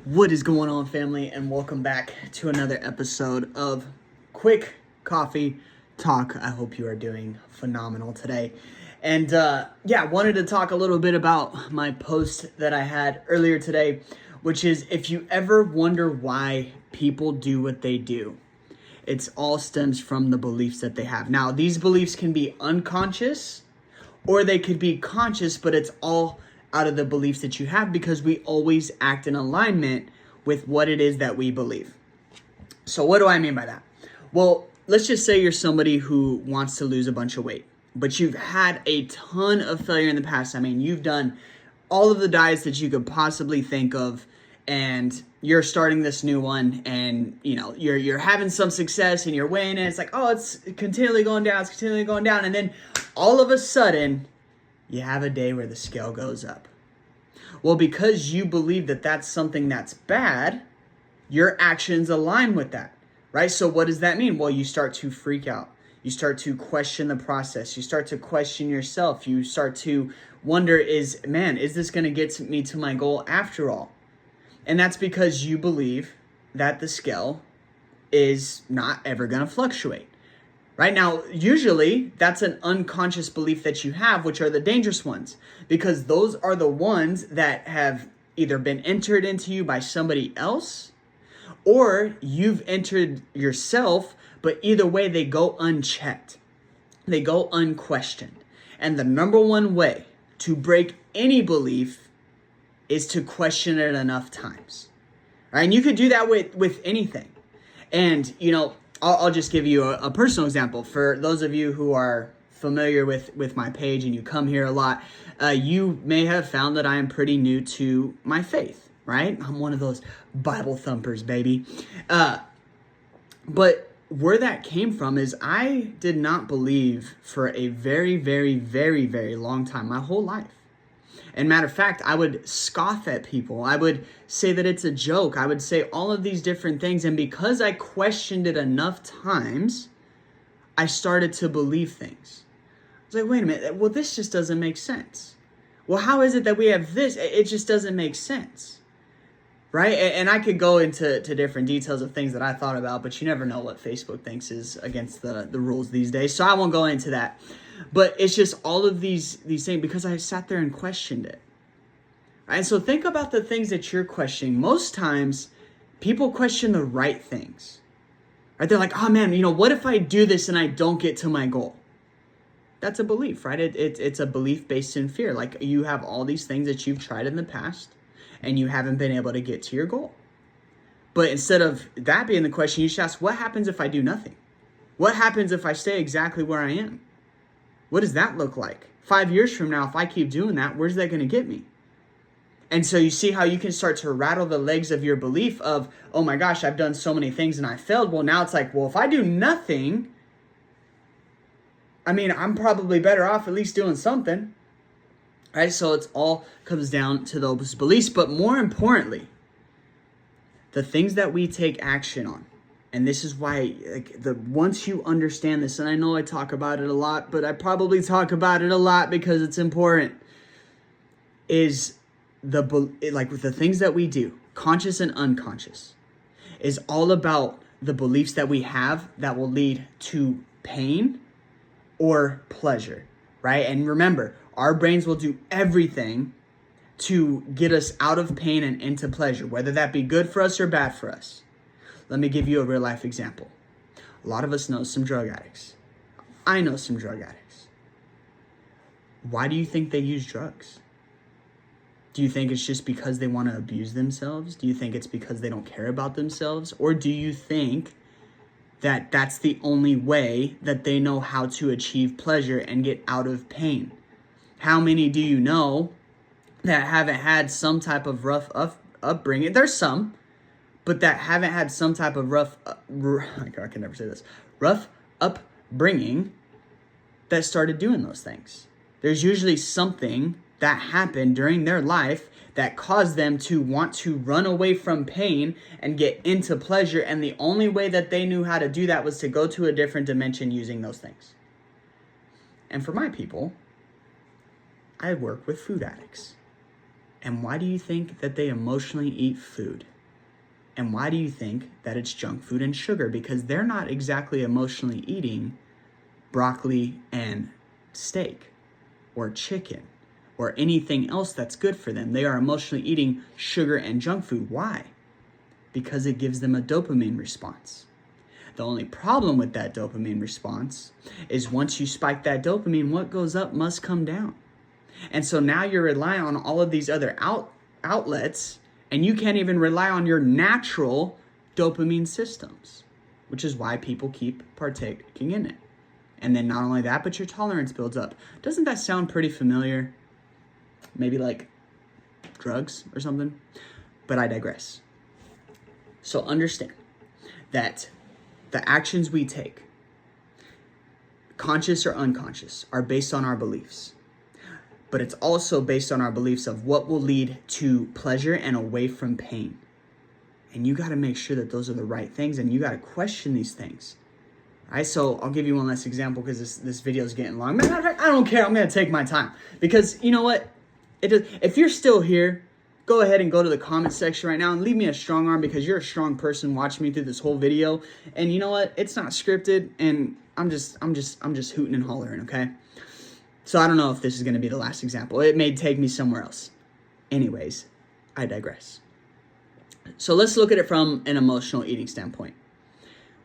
What is going on, family, and welcome back to another episode of Quick Coffee Talk. I hope you are doing phenomenal today. And I wanted to talk a little bit about my post that I had earlier today, which is if you ever wonder why people do what they do, it's all stems from the beliefs that they have. Now, these beliefs can be unconscious or they could be conscious, but it's all out of the beliefs that you have because we always act in alignment with what it is that we believe. So what do I mean by that? Well, let's just say you're somebody who wants to lose a bunch of weight, but you've had a ton of failure in the past. I mean, you've done all of the diets that you could possibly think of, and you're starting this new one, and you're having some success and you're weighing it. It's like, oh, it's continually going down, and then all of a sudden you have a day where the scale goes up. Well, because you believe that that's something that's bad, your actions align with that, right? So what does that mean? Well, you start to freak out. You start to question the process. You start to question yourself. You start to wonder, is this going to get me to my goal after all? And that's because you believe that the scale is not ever going to fluctuate. Right now, usually that's an unconscious belief that you have, which are the dangerous ones, because those are the ones that have either been entered into you by somebody else or you've entered yourself, but either way, they go unchecked. They go unquestioned. And the number one way to break any belief is to question it enough times. Right? And you could do that with anything. And, I'll just give you a personal example. For those of you who are familiar with my page and you come here a lot, you may have found that I am pretty new to my faith, right? I'm one of those Bible thumpers, baby. But where that came from is I did not believe for a very, very, very, very long time, my whole life. And matter of fact, I would scoff at people. I would say that it's a joke. I would say all of these different things. And because I questioned it enough times, I started to believe things. I was like, wait a minute. Well, this just doesn't make sense. Well, how is it that we have this? It just doesn't make sense. Right? And I could go into different details of things that I thought about, but you never know what Facebook thinks is against the rules these days. So I won't go into that. But it's just all of these things because I sat there and questioned it. And so think about the things that you're questioning. Most times, people question the right things. Right? They're like, oh man, what if I do this and I don't get to my goal? That's a belief, right? It's a belief based in fear. Like you have all these things that you've tried in the past and you haven't been able to get to your goal. But instead of that being the question, you should ask, what happens if I do nothing? What happens if I stay exactly where I am? What does that look like? 5 years from now, if I keep doing that, where's that going to get me? And so you see how you can start to rattle the legs of your belief of, oh my gosh, I've done so many things and I failed. Well, now it's like, well, if I do nothing, I'm probably better off at least doing something. Right? So it all comes down to those beliefs. But more importantly, the things that we take action on. And this is why, once you understand this, and I know I talk about it a lot, but I probably talk about it a lot because it's important, is with the things that we do, conscious and unconscious, is all about the beliefs that we have that will lead to pain or pleasure, right? And remember, our brains will do everything to get us out of pain and into pleasure, whether that be good for us or bad for us. Let me give you a real life example. A lot of us know some drug addicts. I know some drug addicts. Why do you think they use drugs? Do you think it's just because they want to abuse themselves? Do you think it's because they don't care about themselves? Or do you think that that's the only way that they know how to achieve pleasure and get out of pain? How many do you know that haven't had some type of rough upbringing? There's some. But that haven't had some type of rough upbringing that started doing those things. There's usually something that happened during their life that caused them to want to run away from pain and get into pleasure. And the only way that they knew how to do that was to go to a different dimension using those things. And for my people, I work with food addicts. And why do you think that they emotionally eat food? And why do you think that it's junk food and sugar? Because they're not exactly emotionally eating broccoli and steak or chicken or anything else that's good for them. They are emotionally eating sugar and junk food. Why? Because it gives them a dopamine response. The only problem with that dopamine response is once you spike that dopamine, what goes up must come down. And so now you're relying on all of these other outlets, and you can't even rely on your natural dopamine systems, which is why people keep partaking in it. And then not only that, but your tolerance builds up. Doesn't that sound pretty familiar? Maybe like drugs or something? But I digress. So understand that the actions we take, conscious or unconscious, are based on our beliefs. But it's also based on our beliefs of what will lead to pleasure and away from pain. And you got to make sure that those are the right things, and you got to question these things. All right, so I'll give you one last example because this video is getting long. I don't care. I'm going to take my time because you know what? If you're still here, go ahead and go to the comment section right now and leave me a strong arm because you're a strong person watching me through this whole video. And you know what? It's not scripted, and I'm just hooting and hollering, okay? So I don't know if this is going to be the last example. It may take me somewhere else. Anyways, I digress. So let's look at it from an emotional eating standpoint.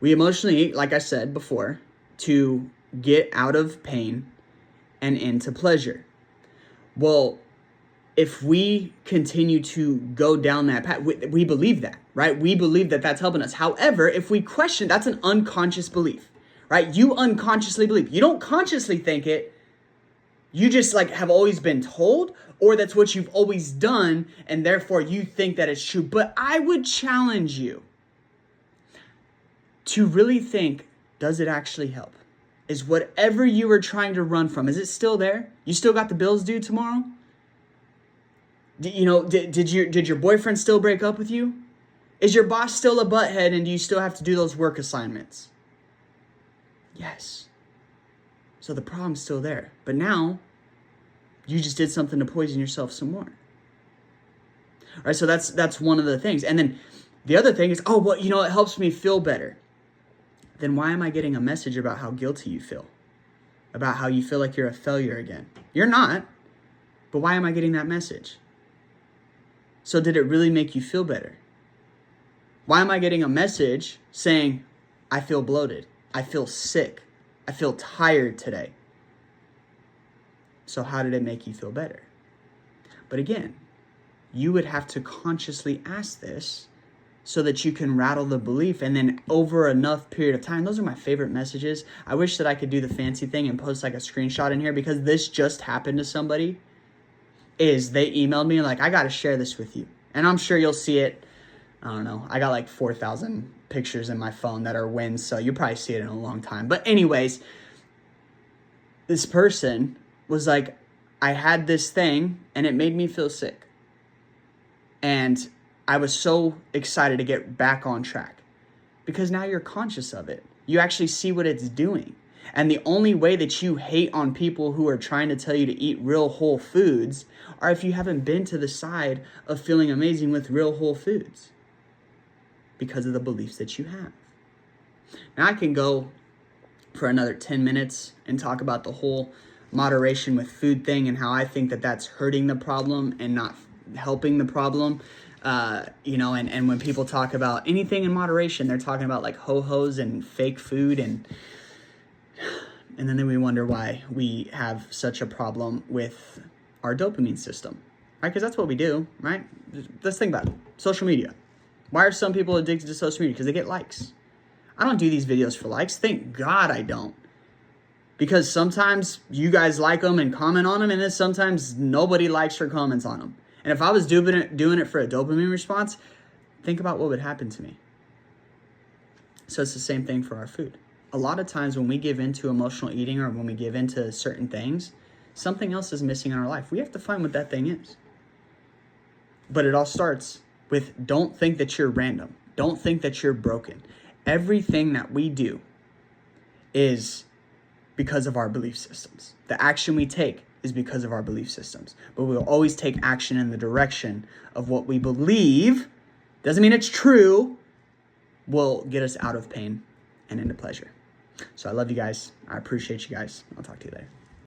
We emotionally eat, like I said before, to get out of pain and into pleasure. Well, if we continue to go down that path, we believe that, right? We believe that that's helping us. However, if we question, that's an unconscious belief, right? You unconsciously believe. You don't consciously think it. You just have always been told, or that's what you've always done, and therefore you think that it's true. But I would challenge you to really think, does it actually help? Is whatever you were trying to run from, is it still there? You still got the bills due tomorrow? Did your boyfriend still break up with you? Is your boss still a butthead, and do you still have to do those work assignments? Yes. So the problem's still there. But now, you just did something to poison yourself some more. All right, so that's one of the things. And then the other thing is, it helps me feel better. Then why am I getting a message about how guilty you feel? About how you feel like you're a failure again? You're not. But why am I getting that message? So did it really make you feel better? Why am I getting a message saying, I feel bloated, I feel sick, I feel tired today? So how did it make you feel better? But again, you would have to consciously ask this so that you can rattle the belief, and then over enough period of time, those are my favorite messages. I wish that I could do the fancy thing and post a screenshot in here because this just happened to somebody. Is they emailed me I got to share this with you. And I'm sure you'll see it. I don't know. I got 4,000 pictures in my phone that are wins, so you'll probably see it in a long time. But anyways, this person was I had this thing and it made me feel sick. And I was so excited to get back on track because now you're conscious of it. You actually see what it's doing. And the only way that you hate on people who are trying to tell you to eat real whole foods are if you haven't been to the side of feeling amazing with real whole foods because of the beliefs that you have. Now I can go for another 10 minutes and talk about the whole moderation with food thing and how I think that that's hurting the problem and not helping the problem. And when people talk about anything in moderation, they're talking about ho-hos and fake food and then we wonder why we have such a problem with our dopamine system, right? Because that's what we do, right? Let's think about it. Social media. Why are some people addicted to social media? Because they get likes. I don't do these videos for likes. Thank God I don't. Because sometimes you guys like them and comment on them, and then sometimes nobody likes or comments on them. And if I was doing it for a dopamine response, think about what would happen to me. So it's the same thing for our food. A lot of times when we give into emotional eating or when we give into certain things, something else is missing in our life. We have to find what that thing is. But it all starts with don't think that you're random. Don't think that you're broken. Everything that we do is because of our belief systems. The action we take is because of our belief systems. But we'll always take action in the direction of what we believe doesn't mean it's true, will get us out of pain and into pleasure. So I love you guys. I appreciate you guys. I'll talk to you later.